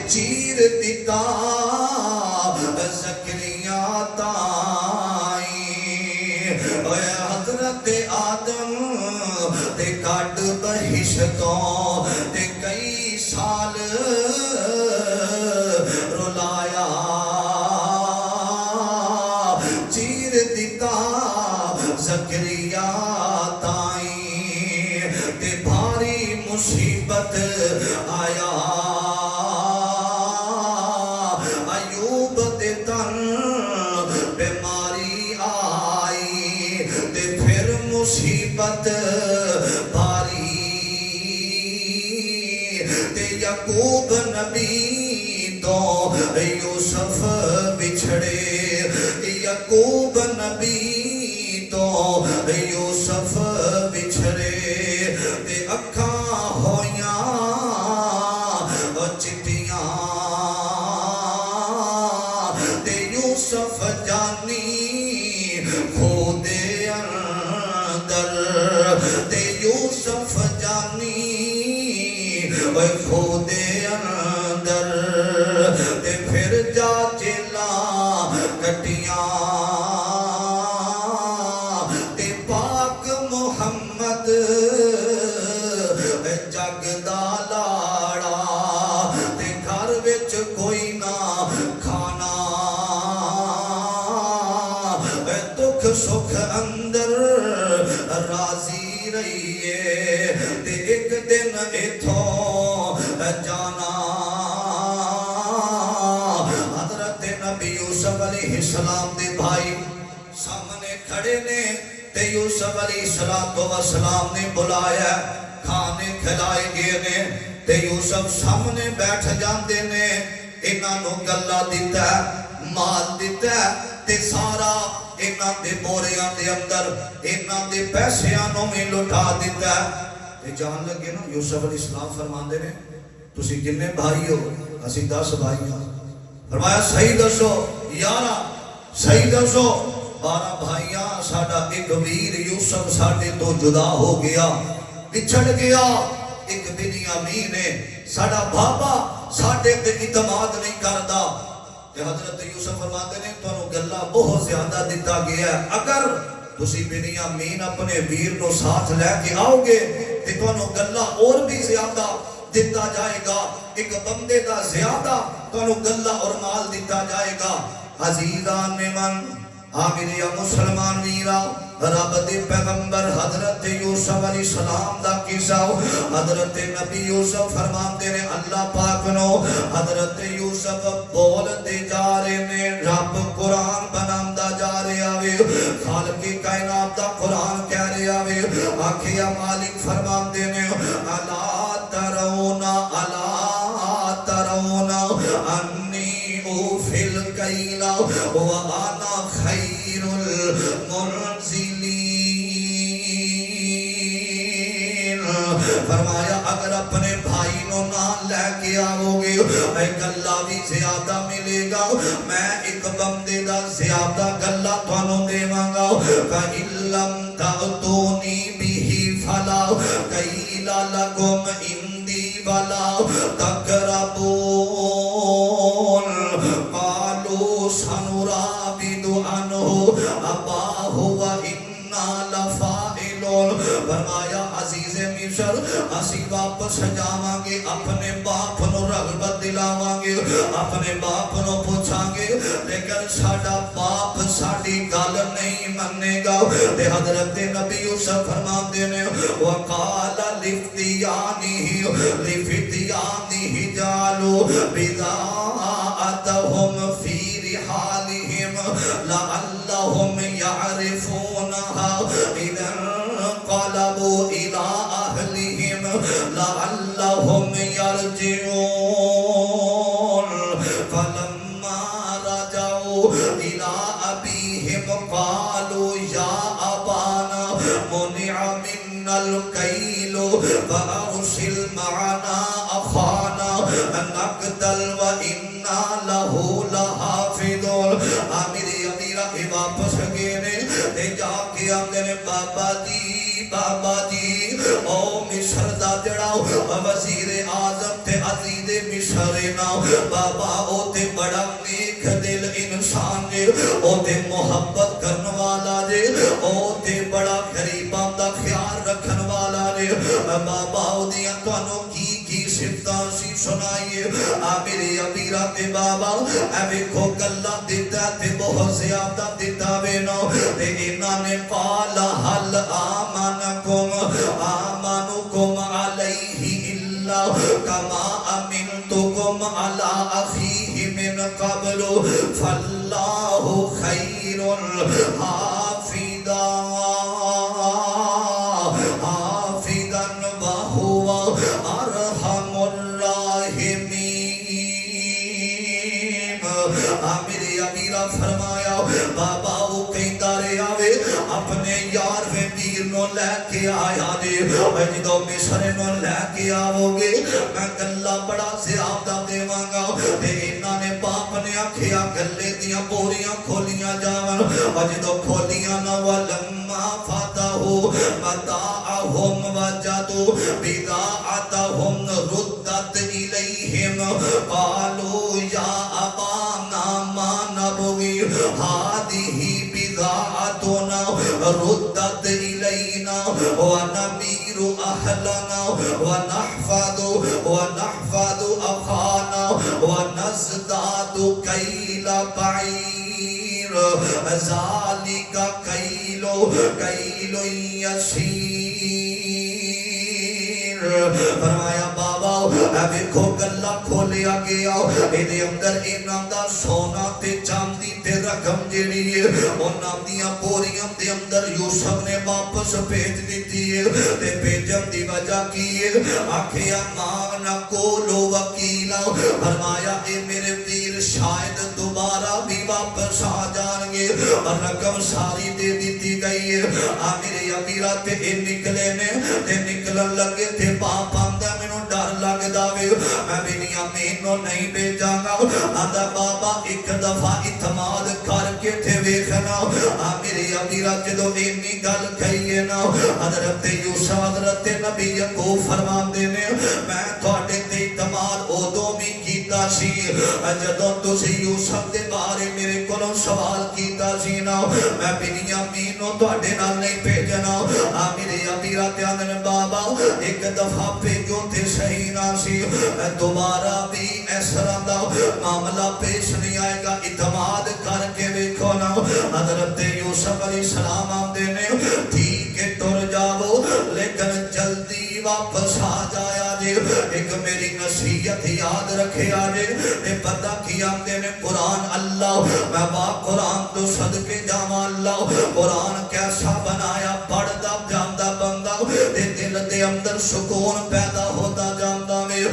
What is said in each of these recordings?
چیر دیتا زکریا تائی اے حضرت آدم تے کٹ بہشتوں تے کئی سال رلایا چیر دیتا زکریا تائی تے بھاری مصیبت آیا ایوب دے تن بیماری آئی تے پھر مصیبت بھاری تے یعقوب نبی تو یوسف بچھڑے یعقوب نبی تو یوسف بچھڑے تے اکھاں ہویاں چٹیاں تے یوسف جانی خود اندر تے یوسف جانی خود اندر تے پھر جا چلا کٹیاں تے پاک محمد جگ دا لاڑا تے گھر وچ کوئی نہ کھانا دکھ سکھ اندر راضی رہیے تے ایک دن ایتھوں جانا حضرت نبی یوسف علیہ السلام دے بھائی سامنے کھڑے نے تے یوسف علیہ السلام نے بلایا کھانے کھلائے گئے نے تے یوسف سامنے بیٹھ جاندے نے انہاں نو گلا دیتا ہے مال دیتا ہے تے سارا انہاں دے بوریاں دے اندر انہاں دے پیسیاں نو میں لٹا دیتا ہے تے جان لگے نا یوسف علیہ السلام فرماندے نے تسی کنے بھائی ہو اسی 10 بھائی ہاں فرمایا صحیح دسو 11 صحیح دسو 12 بھائیاں ساڈا ایک ویر یوسف ساڈے تو جدا ہو گیا بچھڑ گیا ایک بنیامین ہے ساڈا بابا ساڈے تے اعتماد نہیں کردا تے حضرت یوسف فرماتے نے تانوں گلا بہت زیادہ دتا گیا ہے اگر تسی بنیامین اپنے ویر نو ساتھ لے کے آؤ گے تے تانوں گلا اور بھی زیادہ دتا جائے گا ایک بندے دا زیادہ تانوں گلا اور مال دتا جائے گا عزیزان من آمین یا مسلمان ویرا رب دے پیغمبر حضرت یوسف علیہ السلام دا قصہ حضرت نبی یوسف فرماتے نے اللہ پاک نو حضرت یوسف بول دے جا رہے نے رب قرآن بنامدہ جا رہے آوے خالق کائنات دا قرآن کہہ رہے آوے آکھیا مالک فرماتے نے الا ترون انی اوفل کیلا وانا خیر المنزلین فرمایا اگر اپنے بھائی نو نہ لے کے آؤ گے ایک گلہ بھی زیادہ ملے گا میں ایک بندے دا زیادہ گلہ تھانوں دے مانگا فَإِن لَمْ تَأْتُونِي بِهِ فَلَا قِيلَ لَكُمْ عِندِي وَلَا تَقْرَبُونَ قَالُوا سَنُرَاوِدُ عَنْهُ أَبَاهُ وَإِنَّا لَفَاعِلُونَ فرمایا عزیز مصر اسی واپس جاواں گے اپنے باپ نو رغبت دلاواں گے اپنے باپ نو پوچھاں گے لیکن ساڈا باپ ساڈی گل نہیں منے گا تے حضرت نبی یوسف فرماندے نے وقال لفتیانہ جعلوا بضاعتهم في رحالهم لعلهم يعرفونها إذا انقلبوا إلى أهلهم لعلهم يرجعون فلما رجعوا إلى أبيهم قالوا يا أبانا منع منا الكيل فأرسل معنا أخانا نقتل وإنا له لحافظون آمیر واپس گئے نے آکے آمدے نے بابا جی او مصر دا جڑا وزیر اعظم تے عزیز مصر نا بابا او تے بڑا نیک دل انسان جے او تے محبت کرن والا جے او تے بڑا غریباں دا خیال رکھن والا جے بابا او دیاں تانوں کی صفتاں سی سنائیے میرے امیرہ تے بابا اے کو گلا دیتا تے بہت زیادہ دیتا وینو تے انہاں نے قالا حل آمانکم علیہ اللہ کما امنتکم علی اخیہ من قبل فاللہ خیر حافظا وہو ارحم الراحمین میرے امیرہ فرمایا بابا وہ کہیں دارے آوے اپنے یار ویر نو لے کے آیا دے جدو مصر نو لے کے آو گے میں گلہ بڑا زیادہ دے مانگا تے انہاں نے باپ نے آکھیا گلے دیاں بوریاں کھولیاں جاون جدو کھولیاں نہ ولما فتحوا متاعهم وجدوا بضاعتهم ردت إليهم قالوا يا أبانا ما نبغي هذه بضاعتنا ردت إلينا ونمير أهلنا ونحفظ أخانا ونزداد كيل بعير ذلك كيل يسير فرمایا بابا ابھی کو گلہ کھولیا گیا ایدے اندر انہاں دا سونا تے چاندی تے رقم جڑی ہے انہاں دیاں بوریاں دے اندر یوسف نے واپس بھیج دیتی ہے تے بھیجن دی وجہ کی ہے آکھیا ماں نہ کولو وکیلا فرمایا اے میرے ویر شاید دوبارہ بھی واپس آ جان گے اور رقم ساری دے دیتی گئی ہے میرے امیرہ تے نکلے نے تے نکلن لگے تے باپ آندہ میں نو ڈر لگ داوے میں بنیامین نو نہیں بیجاں گا آندہ بابا ایک دفعہ اتماد کر کے تھے ویکھنا میرے امیرہ جدو اینی گل کہیے نا حضرت یوسف حضرت نبی کو فرمان دینے میں تھوڑے تے اتماد ادو بھی کیتا سی جدو تسی یوسف دے بارے میرے کولوں سوال کیتا سی نا میں بنیامین نو تھوڑے نال نہیں بھیجنا میرے امیرہ تے آندن بابا ایک دفعہ بھیجو تے صحیح نہ سی دوبارہ بھی اس طرح دا معاملہ پیش نہیں آئے گا اعتماد کر کے ویکھو نا حضرت یوسف علیہ السلام آمدے نے ٹھیک ہے ٹر جاؤ لیکن جلدی واپس آ جایا جے ایک میری نصیحت یاد رکھے آجے تے پتہ کی آمدے نے قرآن اللہ میں با قرآن تو صدقے جاما اللہ قرآن کیسا بنایا پڑھتا جاندہ بندہ تے دل دے اندر سکون پیدا ہوتا جاندہ میں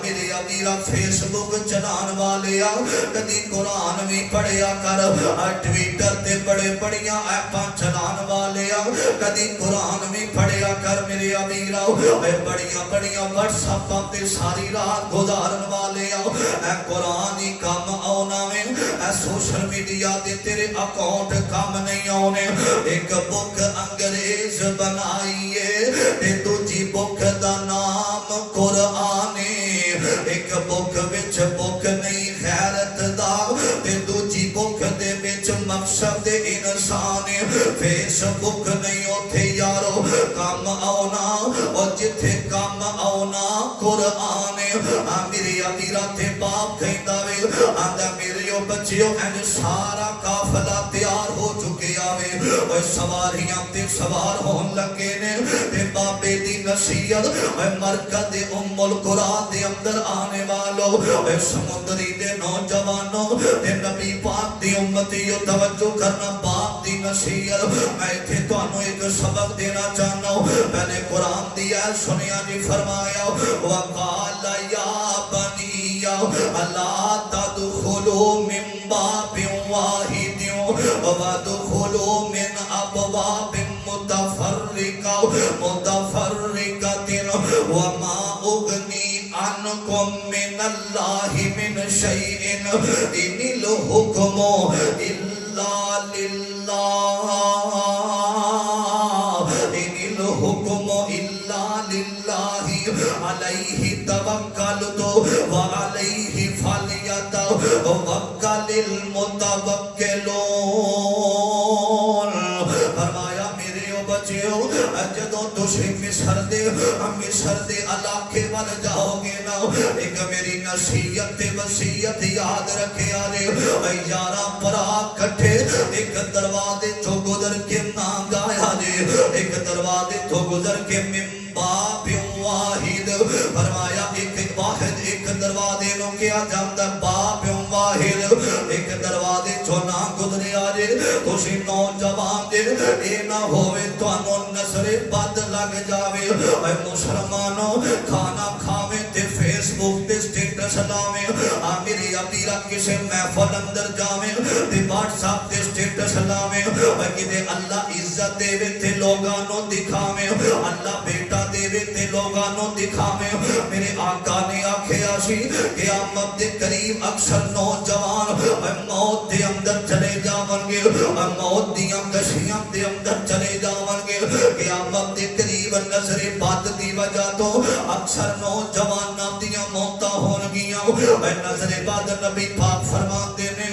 میرے امیرہ فیس بک چلان والے کدی قرآن بھی پڑھیا کر ٹویٹر تے بڑے بڑیاں ایپاں چلان والے کدی قرآن بھی پڑھیا کر میرے امیرہ بڑیاں واٹس اپاں تے ساری رات گزارن والے قرآن ہی کام آنا میں سوشل میڈیا دے تیرے اکاؤنٹ کام نہیں آنے ایک بک انگریز بنائیے تے دوجی بک دا نام قرآن ایک بک وچ بک نہیں غیرت دا تے دوجی بک دے وچ مقصد انسان فیس بک نہیں ہوتے یارو کام آنا اور جتھے کام آنا قرآن میری امیرہ تے باپ کہیں داوے آندہ میریو بچیو این سارا کافلہ تیار ہو چکے آوے اور سواریاں تے سوار ہون لگے نے تے بابے دی نصیحت اور مرکز ام القرآن دے اندر آنے والو اور سمندری دے نوجوانوں تے نبی پاک دی امتیو توجہ کرنا باپ دی نصیحت میں تھے تو انہوں ایک سبق دینا چاہنا ہوں پہلے قرآن دیا سنیا جی فرمایا وقال یا بنی اللہ تدخلوا من باب واحد وادخلوا من ابواب متفرقة وما اغنی عنکم من اللہ من شیء ان الحکم الا للہ توکلت وعلیہ فلیتوکل المتوکلون. فرمایا میرے او بچیو جدو تسی مصر دے علاقے وال جاؤ گے نا ایک میری نصیحت تے وصیت یاد رکھے آرے یارہ پرا کٹھے ایک دروازے تو گزر کے نہ گایا جے ایک دروازے تو گزر کے من باب واحد. فرمایا ایک واحد ایک دروازے نو کیا جاندہ باب واحد ایک دروازے تو نہ گزرے آجے تسی نوجوان دے اے نہ ہوئے تو انو نظر بد لگ جاوے. اے مسلمانوں کھانا کھاوے تے فیس بک تے سٹیٹس لاوے میری ابیرہ کسے محفل اندر جاوے تے واٹس ایپ تے سٹیٹس لاوے کدے اللہ عزت دے وے تے لوگانوں دکھاوے اللہ بیٹا دے وے تے لوگانوں دکھاوے. میرے آقا نے آکھے آشی قیامت دے قریب اکثر نوجوان موت دے اندر چلے جاون گے موت دیاں گشیاں دے اندر چلے جاون گے. قیامت دے قریب نظر بد دی وجہ تو اکثر نوجوان دیاں موتاں ہون گیاں. نظر بد نبی پاک فرماندے نے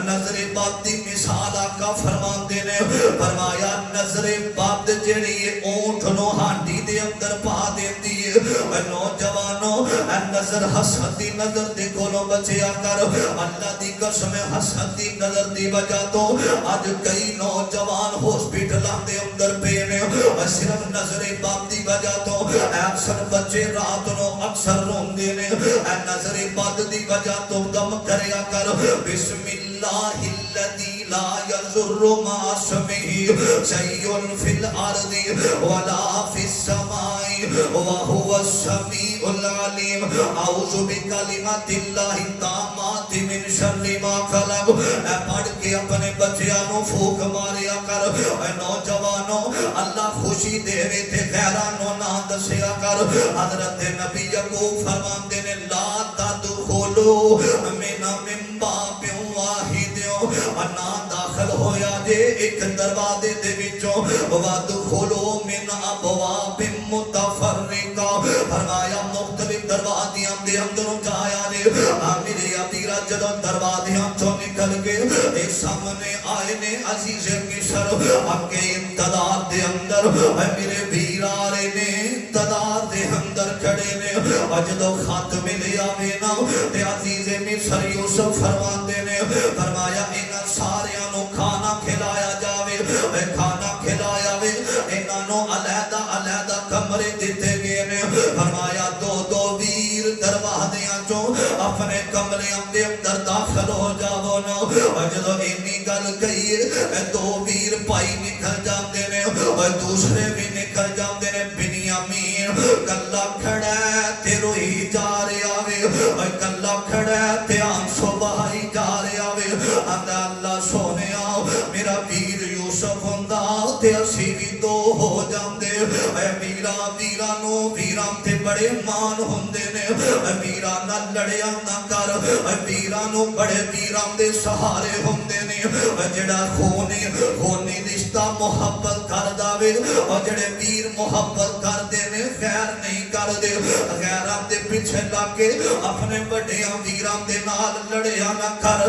نظر بد دی مثال آقا فرماندے نے فرمایا نظر بد جڑی اونٹ نو ہانڈی دے اندر پا دیندی ہے. نوجوانوں نظر حسد دی نظر دے کولوں بچیا کر اللہ دی قسم حسد دی نظر دی وجہ تو اج کئی نوجوان ہاسپٹلاں دے اندر پے نے صرف نظر بد دی وجہ تو اکثر بچے رات نو اکثر روندے نے نظر بد دی وجہ تو دم کریا کر بسم اللہ الذی لا یضر مع اسمہ شیء فی الارض ولا فی السماء وهو السمیع العلیم اعوذ بکلمات اللہ التامات من شر ما خلق. پڑھ کے اپنے بچیاں نو پھونک ماریا کر. اے نوجوانوں اللہ خوشی دے وے تے غیراں نو نہ دسیا کر. حضرت نبی یعقوب فرماندے نے لا تدخلوا من باب واحد نہ داخل ہویا جے ایک دروازے دے وچوں وادخلوا من ابواب متفرقہ. فرمایا مختلف دروازیاں دے اندروں جایا جے میرے ابیرہ جدوں دروازیاں چوں نکل کے ایک سامنے آئے نے عزیز مصر اگے امتداد دے اندر میرے بیرارے نے امتداد دے اندر کھڑے نے جدوں خط ملیا وے نا تے عزیز مصر یوسف فرماندے نے فرمایا انہاں ساریاں نو کھانا کھلایا جاوے کھانا کھلایا وے انہاں نو علیحدہ علیحدہ کمرے دتے گئے نے. فرمایا دو دو ویر دروازیاں چوں اپنے کمرے دے اندر داخل ہو جاؤ نا. جدوں اینی گل کہیے دو ویر پائی نکل جاندے نے دوسرے بھی نکل جاندے نے. بنیامین کلا کھڑا ہے تے روئی جا رہا وے کلا کھڑا ہے تے آنسو بہائی جا رہا وے. اللہ سونیا میرا ویر یوسف ہوندا تے اسی بھی دو ہو جاندے. میرا ویرانو ویران تے بڑے مان ہوندے نے ویرا نہ لڑیا نہ کر ویرانو بڑے ویران دے سہارے ہوندے نے. جڑا خونی رشتہ محبت کر داوے اور جڑے ویر محبت کر دے نے غیر نہیں کر دے غیران دے پیچھے لگ کے اپنے بڑیاں ویران دے نال لڑیا نہ کر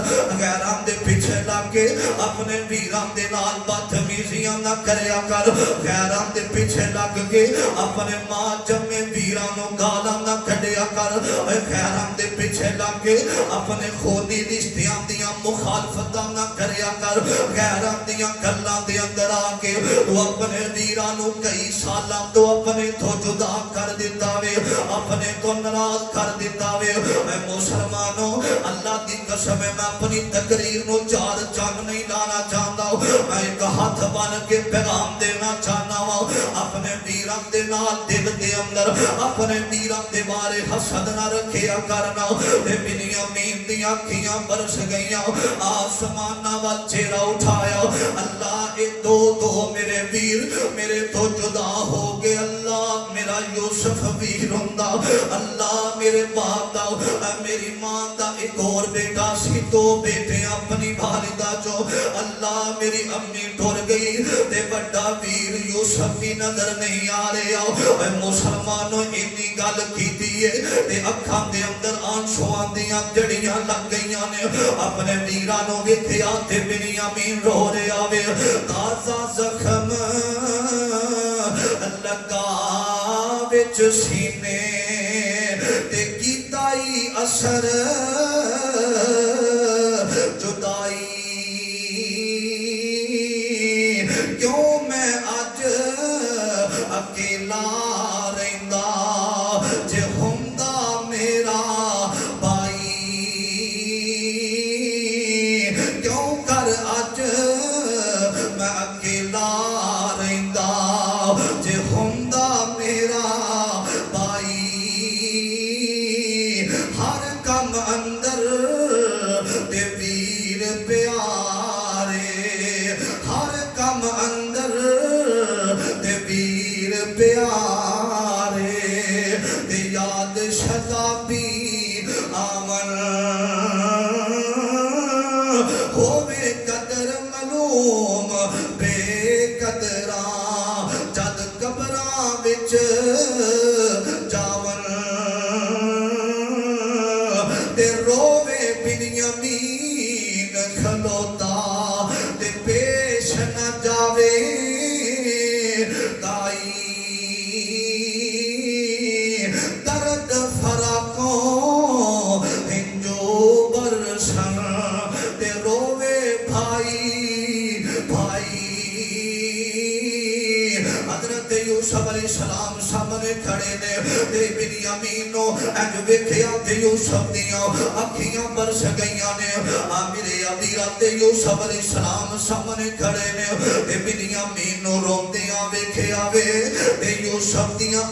غیران دے پیچھے لگ کے اپنے ویران دے نال بدتمیزیاں نہ کریا کر غیران دے پیچھے لگ کے اپنے ماں جمے ویرانوں گالاں نہ کھڑیا کر غیران دے پیچھے لگ کے اپنے خونی رشتیاں دیاں مخالفتاں نہ کریا کر غیران دیاں گلاں دے اندر آ کے تو اپنے ویرانوں کئی سالاں تو اپنے تو جدا کر دیتا وے اپنے تو ناراض کر دیتا وے. اے مسلمانوں اللہ دی قسم میں اپنی تقریر نو چار چاند نہیں لانا چاہتا ہوں میں ایک ہاتھ بن کے پیغام دینا چاہنا ہوں اپنے ویران دے نال دل دے اندر اپنے ویران دے بارے حسد نہ رکھیا کرنا. بنیامین دی آنکھیاں برس گئیاں آسمانہ وال چہرہ اٹھایا اللہ اے دو میرے ویر میرے تو جدا ہو گئے اللہ اللہ میرا یوسف بھی روندا اللہ میرے باپ دا میری ماں دا ایک اور بیٹا سی دو بیٹے اپنی والدہ جو اللہ میری امی ٹر گئی تے بڑا ویر یوسف بھی نظر نہیں آ رہا اے مسلمانوں اتنی گل کیتی ہے تے اکھاں دے اندر آنسواں دیاں جڑیاں لگ گئیاں نے اپنے ویرانوں ویکھیا تے بنیامین رو رہا وے تازہ زخم لگا وچ سینے تے کیتائی اثر جدائی کیوں میں اج اکیلا رہندا جے ہوندا میرا بھائی کیوں کر اج میں اکیلا رہندا جے ہوندا میرا بھائی ہر کم اندر تے ویر پیارے ہر کم اندر تے ویر پیارے تے یاد شتابی آمن ہووے قدر معلوم بے قدراں جد قبراں وچ جاون تے رووے بنیامین کھلوتا تے پیش نہ جاوے دائی درد فراقوں ہنجو برسن تے رووے بھائی بھائی حضرت یوسف علیہ السلام سامنے کھڑے نے تے بنیامینوں اج ویکھیا تے یوسف دیاں اکھیاں برس گئیاں نے میرے ابیرا تے یوسف علیہ السلام سامنے کھڑے نے تے بنیامینوں روندیاں ویکھیا وے تے یوسف دیاں